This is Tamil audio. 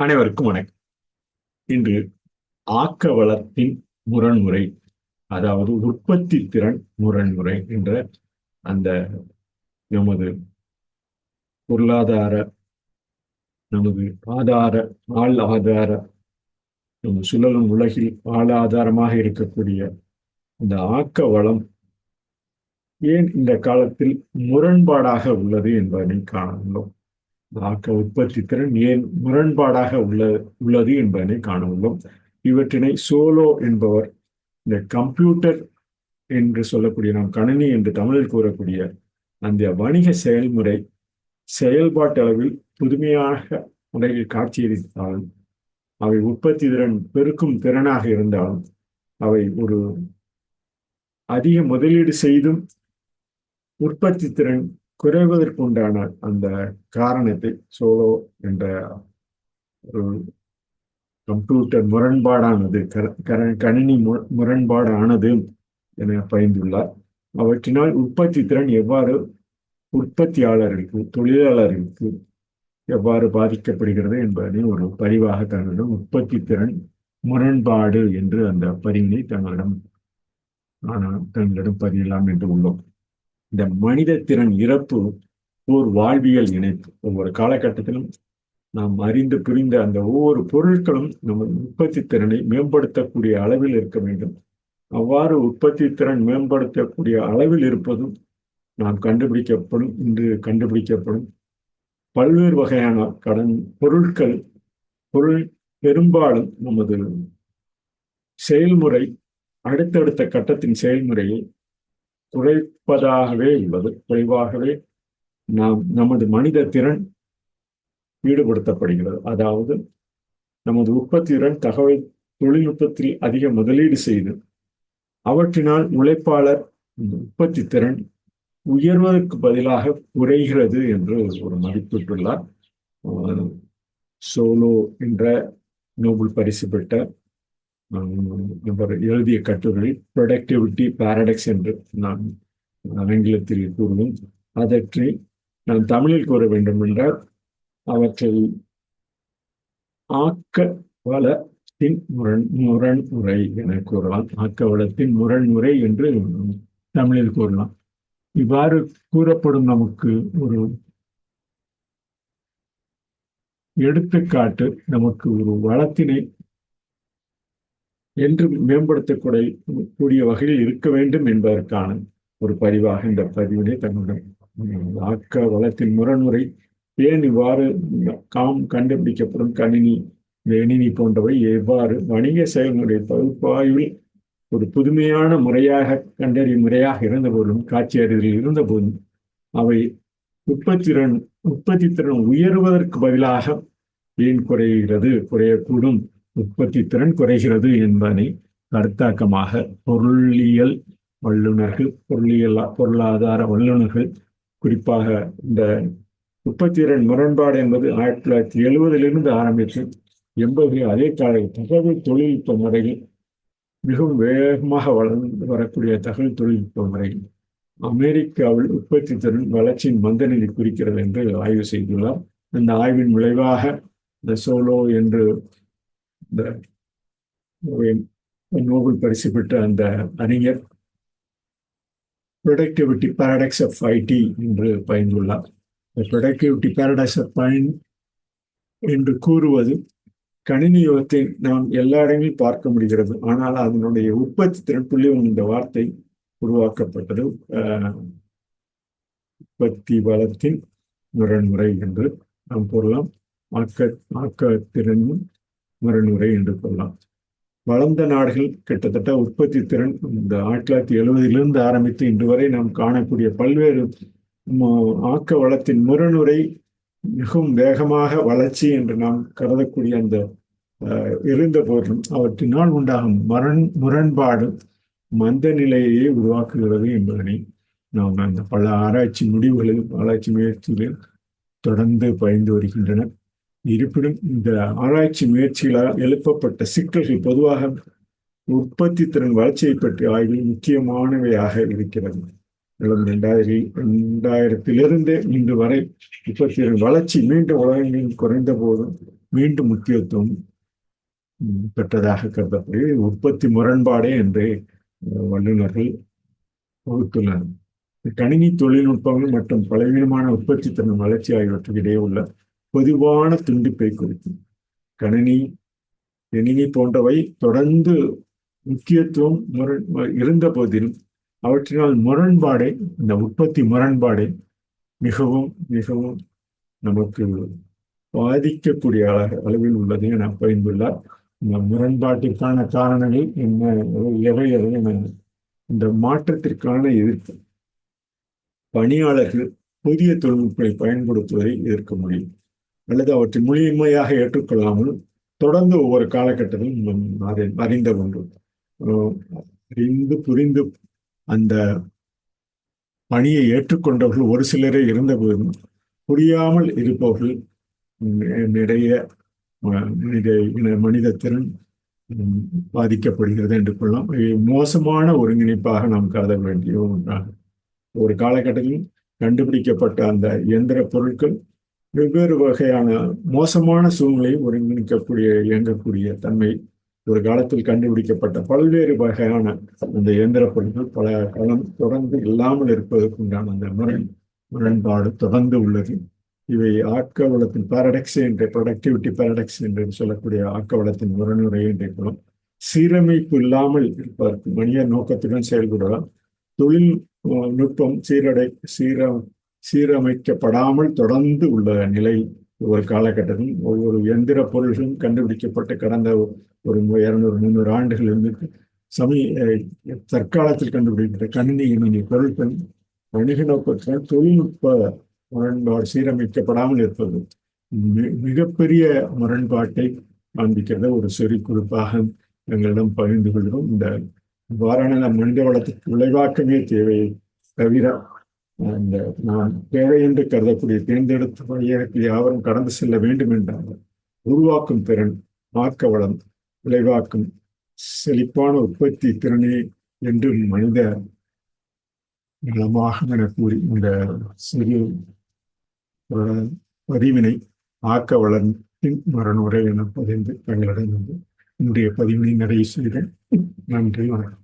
அனைவருக்கும் வணக்கம். இன்று ஆக்க வளத்தின் முரண்முறை, அதாவது உற்பத்தி திறன் முரண்முறை என்ற அந்த நமது பொருளாதார, நமது ஆதார, ஆதார, நம் சுழலும் உலகில் ஆதாரமாக இருக்கக்கூடிய இந்த ஆக்க வளம் ஏன் இந்த காலத்தில் முரண்பாடாக உள்ளது என்பதை காண ஆக்க உற்பத்தி திறன் ஏன் முரண்பாடாக உள்ளது என்பதனை காண உள்ளோம். இவற்றினை சோலோ என்பவர் இந்த கம்ப்யூட்டர் என்று சொல்லக்கூடிய, நாம் கணினி என்று தமிழில் கூறக்கூடிய அந்த வணிக செயல்முறை செயல்பாட்டளவில் புதுமையாக முறையில் காட்சியளித்தாலும், அவை உற்பத்தி திறன் பெருக்கும் திறனாக இருந்தாலும், அவை ஒரு அதிக முதலீடு செய்தும் உற்பத்தி திறன் குறைவதற்குண்டான அந்த காரணத்தை சோலோ என்ற ஒரு கம்ப்யூட்டர் முரண்பாடானது, கணினி முரண்பாடானது என பயந்துள்ளார். அவற்றினால் உற்பத்தி திறன் எவ்வாறு உற்பத்தியாளர்களுக்கு, தொழிலாளர்களுக்கு எவ்வாறு பாதிக்கப்படுகிறது என்பதை ஒரு பதிவாக தங்களிடம் உற்பத்தி திறன் முரண்பாடு என்று அந்த பதிவினை தங்களிடம் பதியலாம் என்று உள்ளோம். இந்த மனித திறன் இறப்பு ஓர் வாழ்வியல் இணைப்பு. ஒவ்வொரு காலகட்டத்திலும் நாம் அறிந்து புரிந்த அந்த ஒவ்வொரு பொருட்களும் நம்ம உற்பத்தி திறனை மேம்படுத்தக்கூடிய அளவில் இருக்க வேண்டும். அவ்வாறு உற்பத்தி திறன் மேம்படுத்தக்கூடிய அளவில் இருப்பதும் நாம் இன்று கண்டுபிடிக்கப்படும் பல்வேறு வகையான பொருள் பெரும்பாலும் நமது செயல்முறை, அடுத்தடுத்த கட்டத்தின் செயல்முறையை குறைப்பதாகவே உள்ளது. குறைவாகவே நமது மனித திறன் ஈடுபடுத்தப்படுகிறது. அதாவது நமது உற்பத்தி திறன் தகவல் தொழில்நுட்பத்தில் அதிக முதலீடு செய்து அவற்றினால் உழைப்பாளர் உற்பத்தி திறன் உயர்வதற்கு பதிலாக குறைகிறது என்று ஒரு மதிப்பிட்டுள்ளார். சோலோ என்ற நோபல் பரிசு பெற்ற இவர் எழுதிய கட்டுரை ப்ரொடக்டிவிட்டி பாரடாக்ஸ் என்று நான் ஆங்கிலத்தில் கூறுவேன். அதற்கு நான் தமிழில் கூற வேண்டும் என்றால், அவற்றை ஆக்க வளத்தின் முரண்முறை என கூறலாம். ஆக்க வளத்தின் முரண்முறை என்று தமிழில் கூறலாம். இவ்வாறு கூறப்படும் நமக்கு ஒரு எடுத்துக்காட்டு, நமக்கு ஒரு வளத்தினை என்று மேம்படுத்தக்கூடிய வகையில் இருக்க வேண்டும் என்பதற்கான ஒரு பதிவாக இந்த பதிவினை தன்னுடன் ஆக்க வளத்தின் முரண்முறை ஏன் இவ்வாறு கண்டுபிடிக்கப்படும் கணினி போன்றவை எவ்வாறு வணிக செயல்முறை பகுப்பாய்வில் ஒரு புதுமையான முறையாக கண்டறியும் முறையாக இருந்தபோதும், காட்சி அறிதலில் இருந்தபோதும், அவை உற்பத்தி திறன் உயர்வதற்கு பதிலாக ஏன் குறையக்கூடும், உற்பத்தி திறன் குறைகிறது என்பதனை கருத்தாக்கமாக பொருளியல் வல்லுநர்கள், பொருளாதார வல்லுநர்கள், குறிப்பாக இந்த உற்பத்தி திறன் முரண்பாடு என்பது 1970 ஆரம்பித்து 80 அதே கால தகவல் தொழில்நுட்ப முறையில் மிகவும் வேகமாக வளர்ந்து வரக்கூடிய தகவல் தொழில்நுட்ப முறையில் அமெரிக்காவில் உற்பத்தி திறன் வளர்ச்சியின் மந்தநிலை குறிக்கிறது என்று ஆய்வு செய்துள்ளார். இந்த ஆய்வின் விளைவாக இந்த சோலோ என்று இந்த நோபல் பரிசு பெற்ற அந்த அறிஞர் ப்ரொடக்டிவிட்டி பாரடாக்ஸ் ஆஃப் ஐடி என்று பயந்துள்ளார். ப்ரொடக்டிவிட்டி பாரடாக்ஸ் ஆஃப் மைண்ட் என்று கூறுவது, கணினி யுகத்தை நாம் எல்லா இடங்களிலும் பார்க்க முடிகிறது. ஆனால் அதனுடைய உற்பத்தி திறன் புள்ளியும் இந்த வார்த்தை உருவாக்கப்பட்டது உற்பத்தி வளத்தின் முரண்முறை என்று நாம் கூறலாம். ஆக்கத்திறனும் முரண்முறை என்று கூறலாம். வளர்ந்த நாடுகள் கிட்டத்தட்ட உற்பத்தி திறன் இந்த 1970 ஆரம்பித்து இன்று வரை நாம் காணக்கூடிய பல்வேறு ஆக்க வளத்தின் முரண்முறை மிகவும் வேகமாக வளர்ச்சி என்று நாம் கருதக்கூடிய அந்த இருந்த போதும் அவற்றினால் உண்டாகும் முரண்பாடு மந்த நிலையை உருவாக்குகிறது என்பதனை நாம் அந்த பல ஆராய்ச்சி முயற்சிகளில் தொடர்ந்து பயின்று வருகின்றனர். இருப்பினும் இந்த ஆராய்ச்சி முயற்சிகளால் எழுப்பப்பட்ட சிக்கல்கள் பொதுவாக உற்பத்தி திறன் வளர்ச்சியை பற்றிய ஆய்வில் முக்கியமானவையாக இருக்கிறது. 2000 இன்று வரை உற்பத்தி திறன் வளர்ச்சி மீண்டும் உலகங்களில் குறைந்த போதும் மீண்டும் முக்கியத்துவம் பெற்றதாக கருதப்படுகிறது. உற்பத்தி முரண்பாடே என்று வல்லுநர்கள் வகுத்துள்ளனர். கணினி தொழில்நுட்பங்கள் மற்றும் பலவீனமான உற்பத்தி திறன் வளர்ச்சி ஆகியவற்றுக்கு இடையே உள்ள பொதுவான துண்டிப்பை குறிக்கும். கணினி போன்றவை தொடர்ந்து முக்கியத்துவம் இருந்த போதிலும் அவற்றினால் முரண்பாடே, இந்த உற்பத்தி முரண்பாடே மிகவும் மிகவும் நமக்கு பாதிக்கக்கூடிய அளவில் உள்ளது என பரிந்துள்ளார். இந்த முரண்பாட்டிற்கான காரணங்கள் என்ன, எவை என இந்த மாற்றத்திற்கான எதிர்ப்பு பணியாளர்கள் புதிய தொழில்நுட்பத்தை பயன்படுத்துவதை எதிர்க்க முடியும், அல்லது அவற்றை முழுமையாக ஏற்றுக்கொள்ளாமல் தொடர்ந்து ஒவ்வொரு காலகட்டத்திலும் அறிந்த ஒன்று அறிந்து புரிந்து அந்த பணியை ஏற்றுக்கொண்டவர்கள் ஒரு சிலரே இருந்தபோதும் புரியாமல் இருப்பவர்கள் நிறைய மனித திறன் பாதிக்கப்படுகிறது என்று கொள்ளலாம். மோசமான ஒருங்கிணைப்பாக நாம் கருத வேண்டிய ஒன்றாகும். ஒரு காலகட்டத்தில் கண்டுபிடிக்கப்பட்ட அந்த இயந்திர பொருட்கள் வெவ்வேறு வகையான மோசமான சூழ்நிலையை ஒருங்கிணைக்கக்கூடிய இயங்கக்கூடிய தன்மை ஒரு காலத்தில் கண்டுபிடிக்கப்பட்ட பல்வேறு வகையான அந்த இயந்திர பொருட்கள் பல காலம் தொடர்ந்து இல்லாமல் இருப்பதற்குண்டான அந்த முரண்பாடு தொடர்ந்து உள்ளது. இவை ஆக்க வளத்தின் பாரடாக்ஸ் என்ற ப்ரொடக்டிவிட்டி பாரடாக்ஸ் என்று சொல்லக்கூடிய ஆக்க வளத்தின் முரணுரை என்ற குலம் சீரமைப்பு இல்லாமல் இருப்பதற்கு மனித நோக்கத்துடன் செயல்படுவதால் தொழில்நுட்பம் சீரமைக்கப்படாமல் தொடர்ந்து உள்ள நிலை ஒரு காலகட்டத்தில் ஒவ்வொரு எந்திர பொருள்களும் கண்டுபிடிக்கப்பட்டு கடந்த ஒரு 200-300 ஆண்டுகள் இருந்து தற்காலத்தில் கண்டுபிடிக்கப்பட்ட கணினி பொருட்கள் வணிக நோக்கத்தால் தொழில்நுட்ப முரண்பாடு சீரமைக்கப்படாமல் இருப்பது மிகப்பெரிய முரண்பாட்டை காண்பிக்கிறத ஒரு சிறு குறிப்பாக எங்களிடம் பகிர்ந்து கொள்கிறோம். இந்த இவ்வாறான மனித வளத்துக்கு விளைவாக்கமே தேவை தவிர அந்த நான் தேவை என்று கருதக்கூடிய தேர்ந்தெடுத்த வழியாக யாவரும் கடந்து செல்ல வேண்டும் என்றால் உருவாக்கும் திறன், ஆக்க வளம், விளைவாக்கும் செழிப்பான உற்பத்தி திறனே என்று மனித நலமாக என கூறி இந்த சிறு பதிவினை ஆக்க வளத்தின் மரணுரை என பதிந்து தங்களிடம் இன்றைய பதிவினை நிறைவு செய்கிறேன். நன்றி, வணக்கம்.